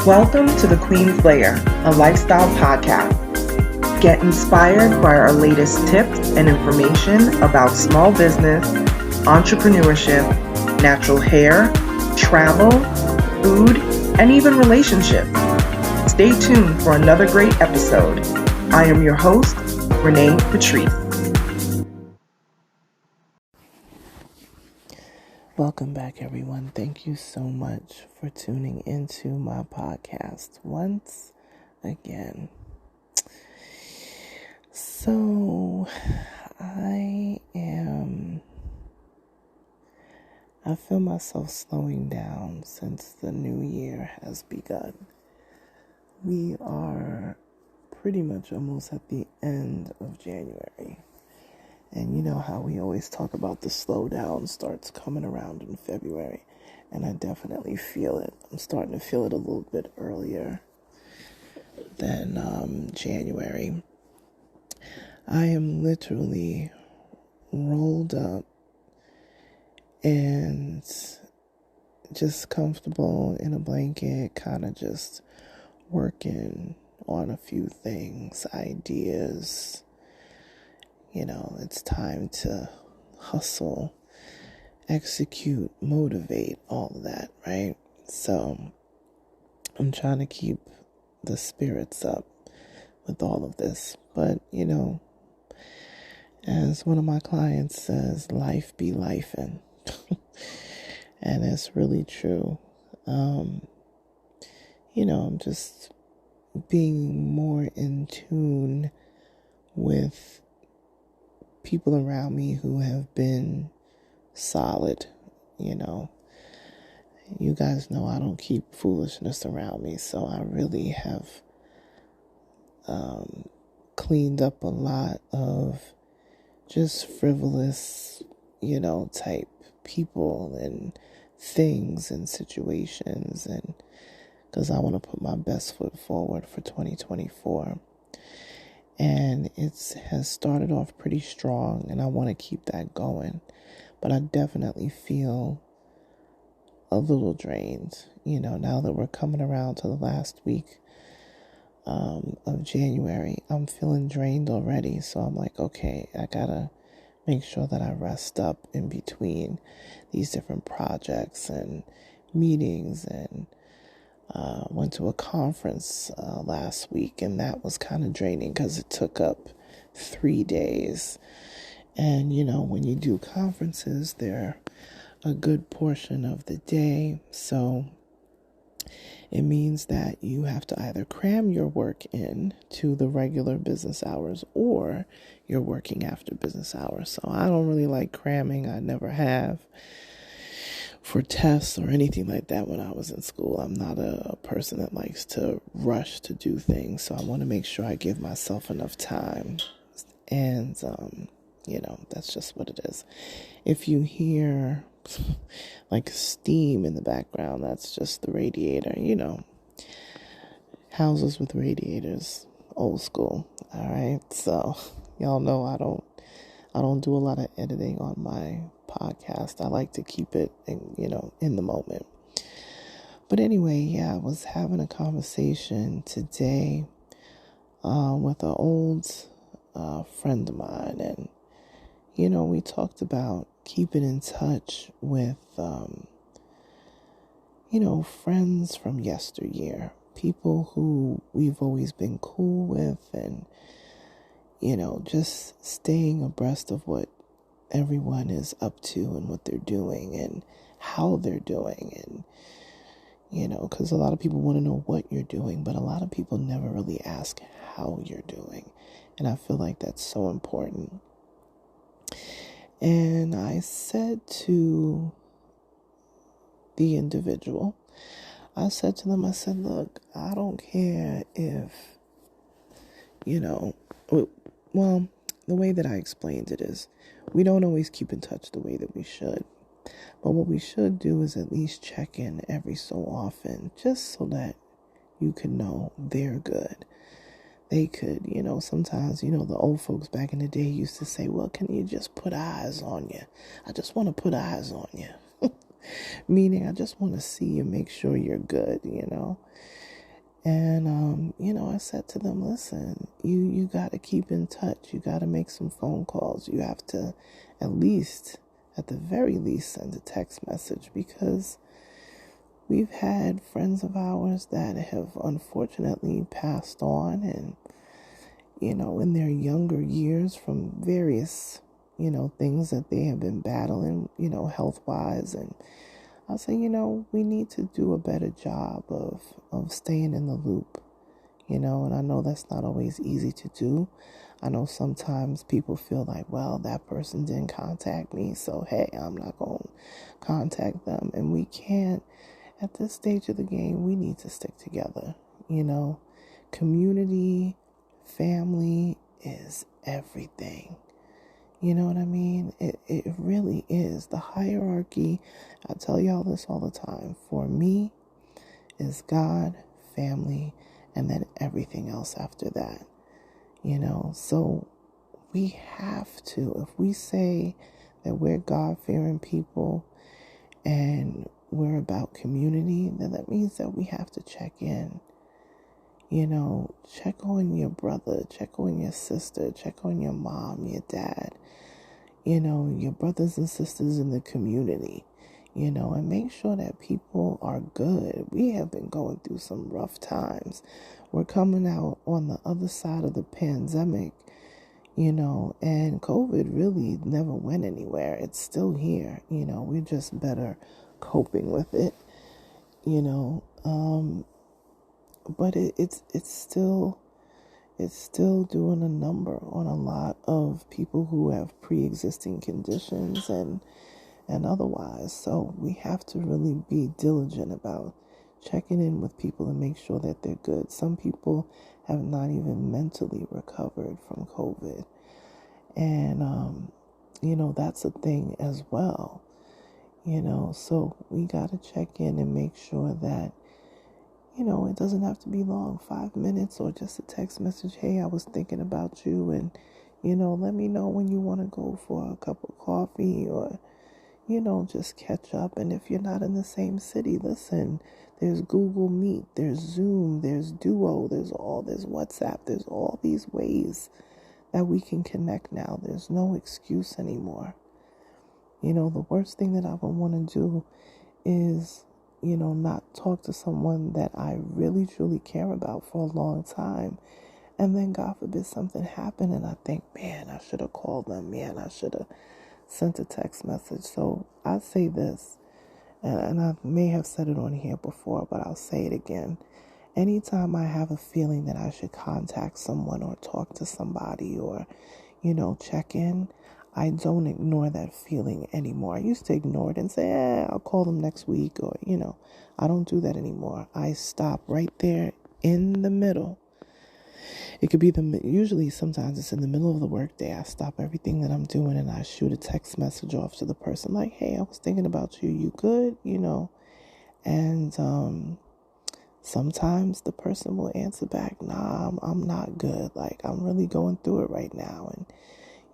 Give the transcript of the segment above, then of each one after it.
Welcome to The Queen's Lair, a lifestyle podcast. Get inspired by our latest tips and information about small business, entrepreneurship, natural hair, travel, food, and even relationships. Stay tuned for another great episode. I am your host, Renee Patrice. Welcome back, everyone. Thank you so much for tuning into my podcast once again. So, I feel myself slowing down since the new year has begun. We are pretty much almost at the end of January. And you know how we always talk about the slowdown starts coming around in February. And I definitely feel it. I'm starting to feel it a little bit earlier than January. I am literally rolled up and just comfortable in a blanket, kind of just working on a few things, ideas. You know, it's time to hustle, execute, motivate, all of that, right? So I'm trying to keep the spirits up with all of this. But, you know, as one of my clients says, life be lifing. And it's really true. You know, I'm just being more in tune with people around me who have been solid. You know, you guys know I don't keep foolishness around me, so I really have cleaned up a lot of just frivolous, you know, type people and things and situations, and because I want to put my best foot forward for 2024. And it has started off pretty strong, and I want to keep that going. But I definitely feel a little drained, you know, now that we're coming around to the last week of January. I'm feeling drained already. So I'm like, okay, I got to make sure that I rest up in between these different projects and meetings, and went to a conference last week, and that was kind of draining because it took up 3 days. And, you know, when you do conferences, they're a good portion of the day. So it means that you have to either cram your work in to the regular business hours, or you're working after business hours. So I don't really like cramming. I never have for tests or anything like that when I was in school. I'm not a person that likes to rush to do things, so I want to make sure I give myself enough time. And, you know, that's just what it is. If you hear like steam in the background, that's just the radiator, you know. Houses with radiators, old school. All right, so y'all know I don't do a lot of editing on my podcast. I like to keep it, in the moment. But anyway, yeah, I was having a conversation today with an old friend of mine, and you know, we talked about keeping in touch with friends from yesteryear, people who we've always been cool with, and you know, just staying abreast of what everyone is up to and what they're doing and how they're doing. And, you know, because a lot of people want to know what you're doing, but a lot of people never really ask how you're doing. And I feel like that's so important. And I said to the individual, I said, look, I don't care if, well, the way that I explained it is, we don't always keep in touch the way that we should. But what we should do is at least check in every so often, just so that you can know they're good. They could, sometimes, the old folks back in the day used to say, well, can you just put eyes on you? I just want to put eyes on you. Meaning, I just want to see you, make sure you're good, And, I said to them, listen, you got to keep in touch. You got to make some phone calls. You have to at the very least, send a text message, because we've had friends of ours that have unfortunately passed on, and, in their younger years, from various, things that they have been battling, health wise. And I'll say, we need to do a better job of staying in the loop, and I know that's not always easy to do. I know sometimes people feel like, well, that person didn't contact me, so hey, I'm not going to contact them. And we can't, at this stage of the game, we need to stick together. Community, family is everything. You know what I mean? It really is. The hierarchy, I tell y'all this all the time, for me is God, family, and then everything else after that. So we have to, if we say that we're God-fearing people and we're about community, then that means that we have to check in. Check on your brother, check on your sister, check on your mom, your dad, your brothers and sisters in the community, and make sure that people are good. We have been going through some rough times. We're coming out on the other side of the pandemic, and COVID really never went anywhere. It's still here. We're just better coping with it, but it's still doing a number on a lot of people who have pre-existing conditions and otherwise. So we have to really be diligent about checking in with people and make sure that they're good. Some people have not even mentally recovered from COVID. And, that's a thing as well. So we got to check in and make sure that, it doesn't have to be long, 5 minutes or just a text message. Hey, I was thinking about you, and, let me know when you want to go for a cup of coffee, or, just catch up. And if you're not in the same city, listen, there's Google Meet, there's Zoom, there's Duo, there's WhatsApp, there's all these ways that we can connect now. There's no excuse anymore. The worst thing that I would want to do is, not talk to someone that I really truly care about for a long time. And then God forbid something happened and I think, man, I should have called them. Man, I should have sent a text message. So I say this, and I may have said it on here before, but I'll say it again. Anytime I have a feeling that I should contact someone or talk to somebody or, check in, I don't ignore that feeling anymore. I used to ignore it and say, I'll call them next week, or, I don't do that anymore. I stop right there in the middle. It could be usually sometimes it's in the middle of the workday. I stop everything that I'm doing and I shoot a text message off to the person like, hey, I was thinking about you. You good? And sometimes the person will answer back, nah, I'm not good. Like, I'm really going through it right now. And,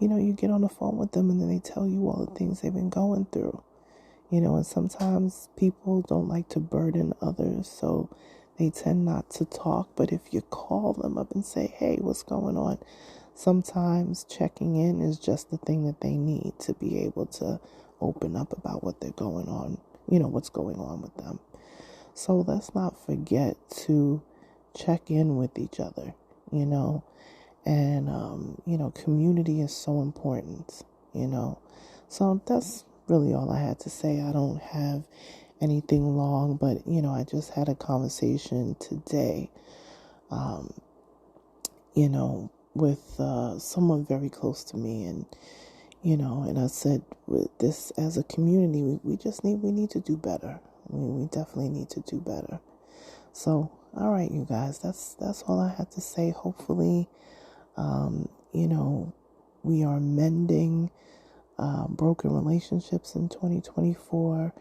you get on the phone with them and then they tell you all the things they've been going through. And sometimes people don't like to burden others, so they tend not to talk. But if you call them up and say, hey, what's going on? Sometimes checking in is just the thing that they need to be able to open up about what they're going on, what's going on with them. So let's not forget to check in with each other, and, community is so important, So that's really all I had to say. I don't have anything long, but, I just had a conversation today, with someone very close to me, and, and I said, with this as a community, we need to do better. We definitely need to do better. So, all right, you guys, that's all I had to say. Hopefully, we are mending broken relationships in 2024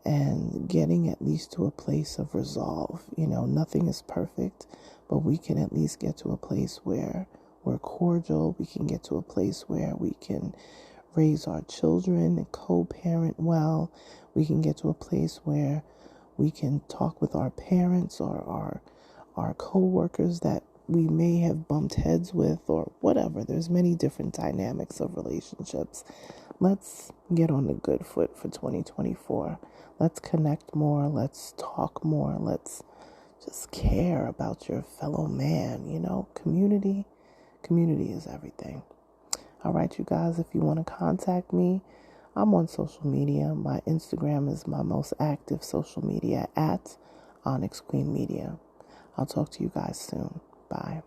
and getting at least to a place of resolve. Nothing is perfect, but we can at least get to a place where we're cordial. We can get to a place where we can raise our children and co-parent well. We can get to a place where we can talk with our parents or our co-workers that we may have bumped heads with or whatever. There's many different dynamics of relationships. Let's get on the good foot for 2024. Let's connect more. Let's talk more. Let's just care about your fellow man. Community is everything. All right, you guys, if you want to contact me, I'm on social media. My Instagram is my most active social media at Onyx Queen Media. I'll talk to you guys soon. Bye.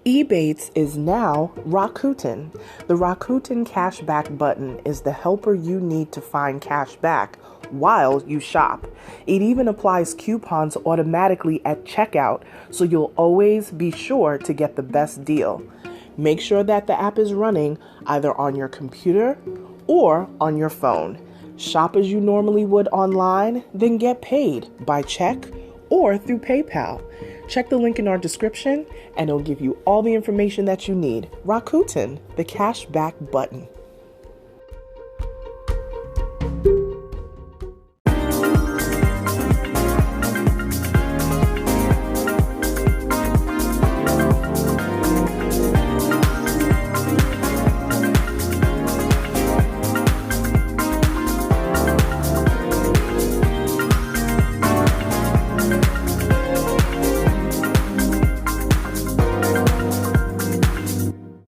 Ebates is now Rakuten. The Rakuten cashback button is the helper you need to find cash back while you shop. It even applies coupons automatically at checkout, so you'll always be sure to get the best deal. Make sure that the app is running either on your computer or on your phone. Shop as you normally would online, then get paid by check or through PayPal. Check the link in our description and it'll give you all the information that you need. Rakuten, the cashback button.